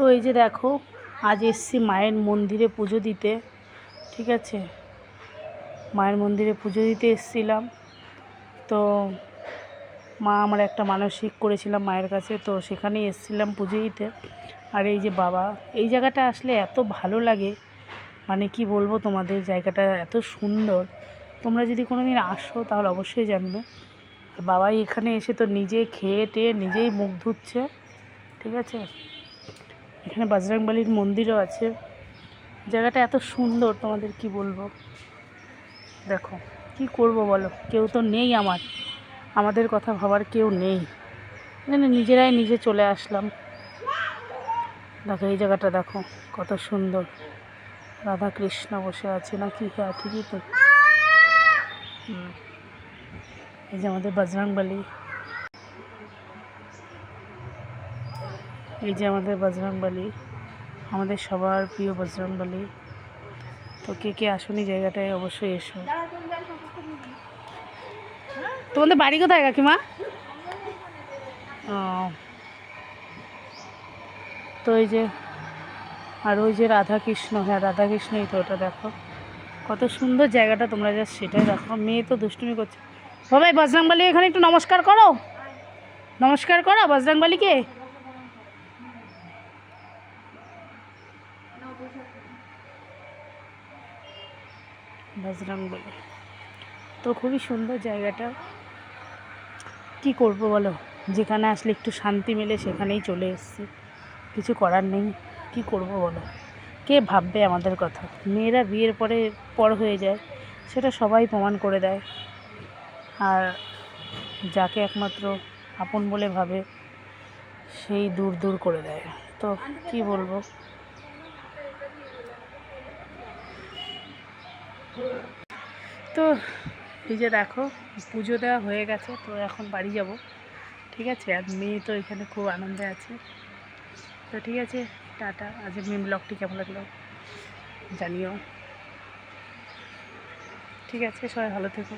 তো এই যে দেখো, আজ এসছি মায়ের মন্দিরে পুজো দিতে। ঠিক আছে, মায়ের মন্দিরে পুজো দিতে এসছিলাম। তো মা আমার একটা মানসিক করেছিলাম মায়ের কাছে, তো সেখানেই এসছিলাম পুজো দিতে। আর এই যে বাবা, এই জায়গাটা আসলে এত ভালো লাগে, মানে কি বলবো তোমাদের, জায়গাটা এত সুন্দর। তোমরা যদি কোনো দিন আসো তাহলে অবশ্যই জানবে। আর বাবাই এখানে এসে তো নিজে খেয়ে টেয়ে নিজেই মুখ ধুচ্ছে। ঠিক আছে, এখানে বজরংবলীর মন্দিরও আছে। জায়গাটা এত সুন্দর, তোমাদের কি বলবো। দেখো, কি করব বলো, কেউ তো নেই আমাদের কথা ভাবার কেউ নেই, মানে নিজেরাই নিজে চলে আসলাম। দেখো এই জায়গাটা দেখো কত সুন্দর, রাধা কৃষ্ণ বসে আছে নাকি? হ্যাঁ, ঠিকই তো। এই যে আমাদের বজরংবলী, এই যে আমাদের বজরংবলী, আমাদের সবার প্রিয় বজরংবলী। তো কে কে আসুনি জায়গাটায় অবশ্যই এসো। তোমাদের বাড়ি কোথায় কাকিমা? ও, তো এই যে, আর ওই যে রাধাকৃষ্ণ, হ্যাঁ রাধাকৃষ্ণই তো ওটা। দেখো কত সুন্দর জায়গাটা, তোমরা যা সেটাই দেখো। মেয়ে তো দুষ্টুমি করছে। বাবাই বজরংবলী এখানে একটু নমস্কার করো, নমস্কার করো বজরংবলীকে। বজরংবলী তো খুবই সুন্দর জায়গাটা। কি করব বলো, যেখানে আসলে একটু শান্তি মেলে সেখানেই চলে এসেছি। কিছু করার নেই, কি করব বলো। কে ভাববে আমাদের কথা? মেয়েরা বিয়ের পরে পর হয়ে যায়, সেটা সবাই প্রমাণ করে দেয়। আর যাকে একমাত্র আপন বলে ভাবে সেই দূর দূর করে দেয়। তো কি বলবো। তো এই যে দেখো, পুজো দেওয়া হয়ে গেছে, তো এখন বাড়ি যাব। ঠিক আছে, আর মেয়ে তো এখানে খুব আনন্দে আছে। তো ঠিক আছে, টাটা। আজকের মেয়ে ব্লগটি কেমন লাগলো জানিও। ঠিক আছে, সবাই ভালো থেকো।